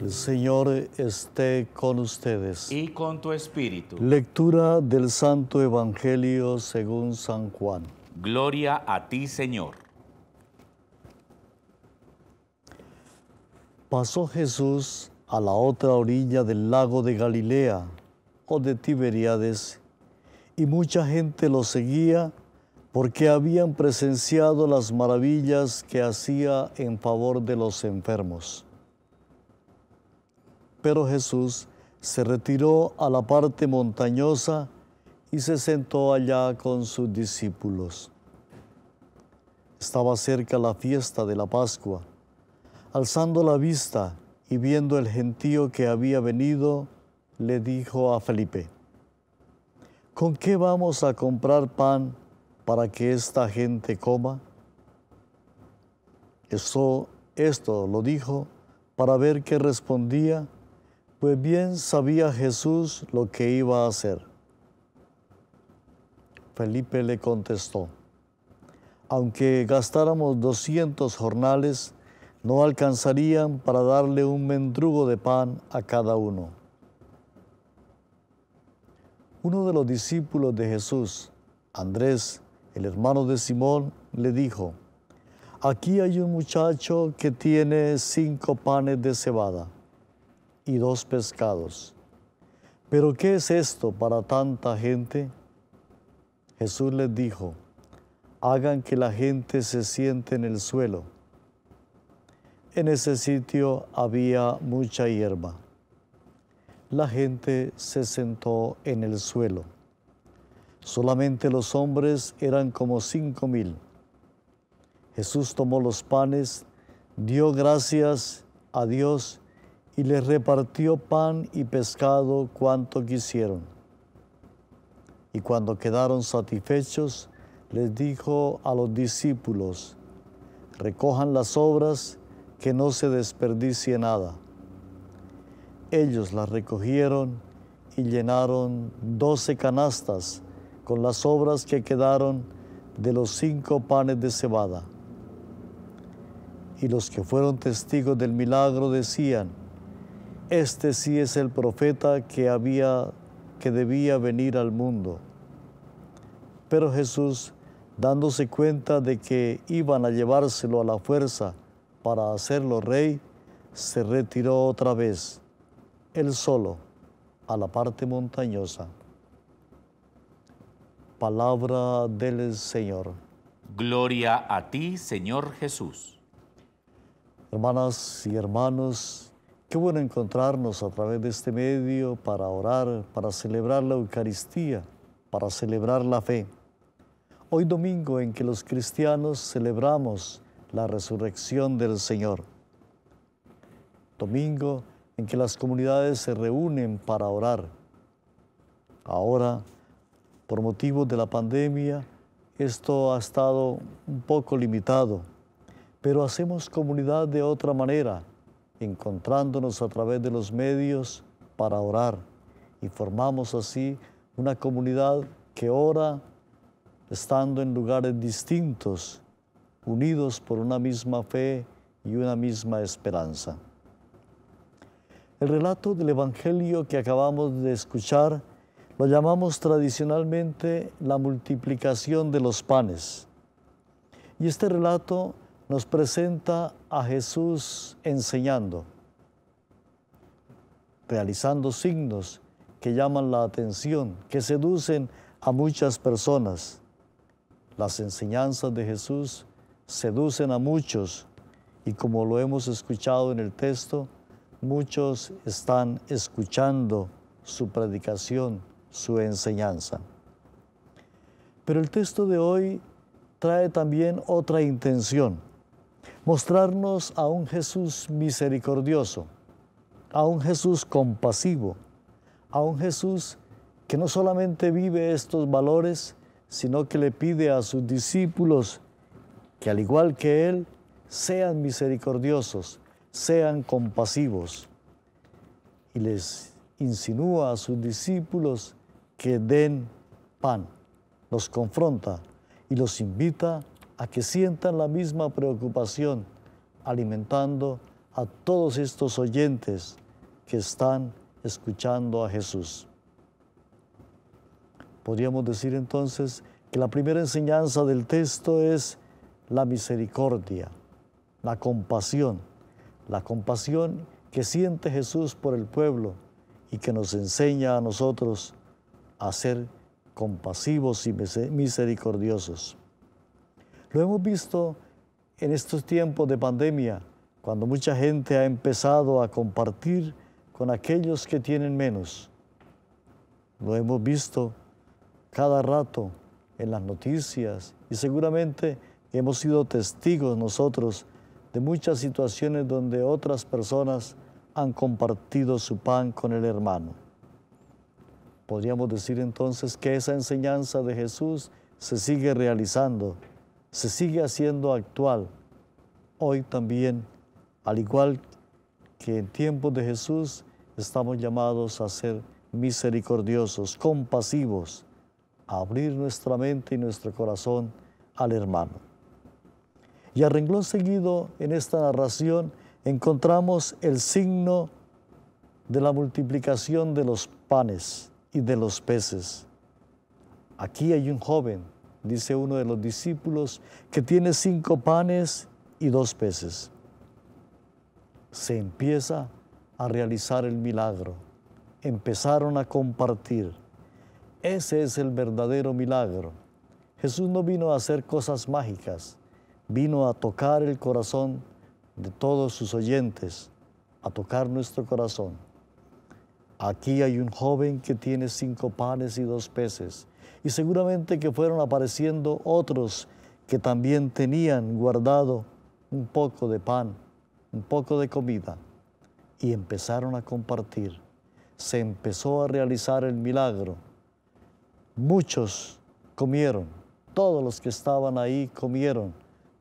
El Señor esté con ustedes. Y con tu espíritu. Lectura del Santo Evangelio según San Juan. Gloria a ti, Señor. Pasó Jesús a la otra orilla del lago de Galilea o de Tiberíades, y mucha gente lo seguía porque habían presenciado las maravillas que hacía en favor de los enfermos. Pero Jesús se retiró a la parte montañosa y se sentó allá con sus discípulos. Estaba cerca la fiesta de la Pascua. Alzando la vista y viendo el gentío que había venido, le dijo a Felipe: ¿con qué vamos a comprar pan para que esta gente coma? Esto lo dijo para ver qué respondía, pues bien sabía Jesús lo que iba a hacer. Felipe le contestó: aunque gastáramos 200 jornales, no alcanzarían para darle un mendrugo de pan a cada uno. Uno de los discípulos de Jesús, Andrés, el hermano de Simón, le dijo: aquí hay un muchacho que tiene 5 panes de cebada y 2 pescados. ¿Pero qué es esto para tanta gente? Jesús les dijo: hagan que la gente se siente en el suelo. En ese sitio había mucha hierba. La gente se sentó en el suelo. Solamente los hombres eran como 5,000. Jesús tomó los panes, dio gracias a Dios y les repartió pan y pescado cuanto quisieron. Y cuando quedaron satisfechos, les dijo a los discípulos: recojan las sobras, que no se desperdicie nada. Ellos las recogieron y llenaron 12 canastas con las sobras que quedaron de los 5 panes de cebada. Y los que fueron testigos del milagro decían: este sí es el profeta que debía venir al mundo. Pero Jesús, dándose cuenta de que iban a llevárselo a la fuerza para hacerlo rey, se retiró otra vez, él solo, a la parte montañosa. Palabra del Señor. Gloria a ti, Señor Jesús. Hermanas y hermanos, qué bueno encontrarnos a través de este medio para orar, para celebrar la Eucaristía, para celebrar la fe. Hoy domingo en que los cristianos celebramos la resurrección del Señor. Domingo en que las comunidades se reúnen para orar. Ahora, por motivos de la pandemia, esto ha estado un poco limitado, pero hacemos comunidad de otra manera, encontrándonos a través de los medios para orar, y formamos así una comunidad que ora estando en lugares distintos, unidos por una misma fe y una misma esperanza. El relato del Evangelio que acabamos de escuchar lo llamamos tradicionalmente la multiplicación de los panes. Y este relato nos presenta a Jesús enseñando, realizando signos que llaman la atención, que seducen a muchas personas. Las enseñanzas de Jesús seducen a muchos y, como lo hemos escuchado en el texto, muchos están escuchando su predicación, su enseñanza. Pero el texto de hoy trae también otra intención: mostrarnos a un Jesús misericordioso, a un Jesús compasivo, a un Jesús que no solamente vive estos valores, sino que le pide a sus discípulos que, al igual que Él, sean misericordiosos, sean compasivos. Y les insinúa a sus discípulos que den pan, los confronta y los invita a que sientan la misma preocupación, alimentando a todos estos oyentes que están escuchando a Jesús. Podríamos decir entonces que la primera enseñanza del texto es la misericordia, la compasión que siente Jesús por el pueblo y que nos enseña a nosotros a ser compasivos y misericordiosos. Lo hemos visto en estos tiempos de pandemia, cuando mucha gente ha empezado a compartir con aquellos que tienen menos. Lo hemos visto cada rato en las noticias y seguramente hemos sido testigos nosotros de muchas situaciones donde otras personas han compartido su pan con el hermano. Podríamos decir entonces que esa enseñanza de Jesús se sigue realizando, se sigue haciendo actual. Hoy también, al igual que en tiempos de Jesús, estamos llamados a ser misericordiosos, compasivos, a abrir nuestra mente y nuestro corazón al hermano. Y a renglón seguido en esta narración encontramos el signo de la multiplicación de los panes y de los peces. Aquí hay un joven, dice uno de los discípulos, que tiene 5 panes y 2 peces. Se empieza a realizar el milagro. Empezaron a compartir. Ese es el verdadero milagro. Jesús no vino a hacer cosas mágicas, vino a tocar el corazón de todos sus oyentes, a tocar nuestro corazón. Aquí hay un joven que tiene 5 panes y 2 peces, y seguramente que fueron apareciendo otros que también tenían guardado un poco de pan, un poco de comida, y empezaron a compartir. Se empezó a realizar el milagro. Muchos comieron, todos los que estaban ahí comieron,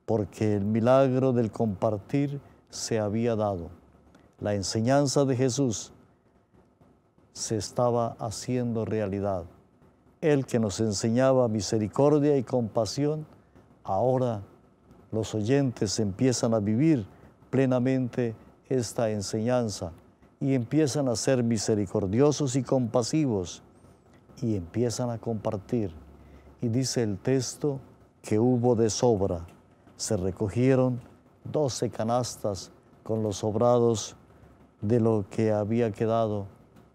porque el milagro del compartir se había dado. La enseñanza de Jesús se estaba haciendo realidad. Él que nos enseñaba misericordia y compasión, ahora los oyentes empiezan a vivir plenamente esta enseñanza y empiezan a ser misericordiosos y compasivos y empiezan a compartir. Y dice el texto que hubo de sobra. Se recogieron 12 canastas con los sobrados de lo que había quedado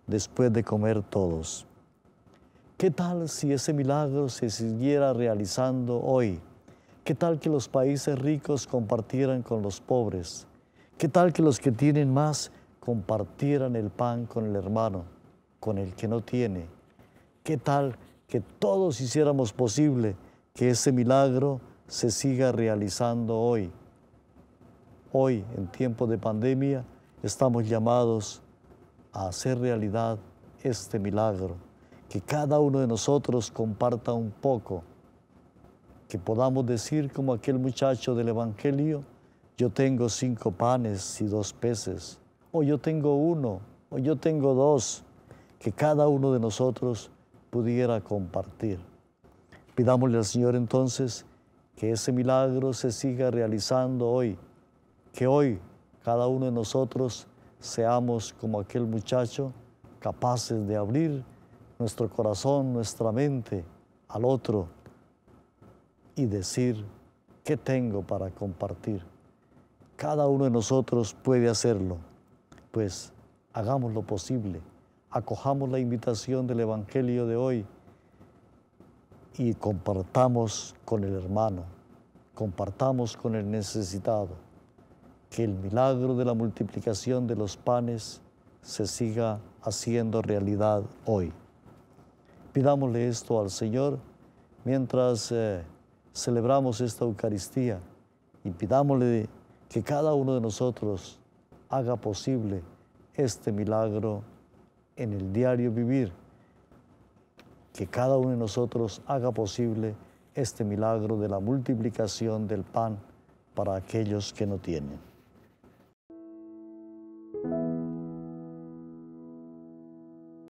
después de comer todos. ¿Qué tal si ese milagro se siguiera realizando hoy? ¿Qué tal que los países ricos compartieran con los pobres? ¿Qué tal que los que tienen más compartieran el pan con el hermano, con el que no tiene? ¿Qué tal que todos hiciéramos posible que ese milagro se siga realizando hoy? Hoy, en tiempo de pandemia, estamos llamados a hacer realidad este milagro, que cada uno de nosotros comparta un poco, que podamos decir como aquel muchacho del Evangelio: yo tengo 5 panes y 2 peces, o yo tengo 1, o yo tengo 2, que cada uno de nosotros pudiera compartir. Pidámosle al Señor entonces que ese milagro se siga realizando hoy, que hoy cada uno de nosotros seamos como aquel muchacho, capaces de abrir nuestro corazón, nuestra mente al otro y decir: ¿qué tengo para compartir? Cada uno de nosotros puede hacerlo, pues hagamos lo posible, acojamos la invitación del Evangelio de hoy y compartamos con el hermano, compartamos con el necesitado, que el milagro de la multiplicación de los panes se siga haciendo realidad hoy. Pidámosle esto al Señor mientras celebramos esta Eucaristía y pidámosle que cada uno de nosotros haga posible este milagro en el diario vivir, que cada uno de nosotros haga posible este milagro de la multiplicación del pan para aquellos que no tienen.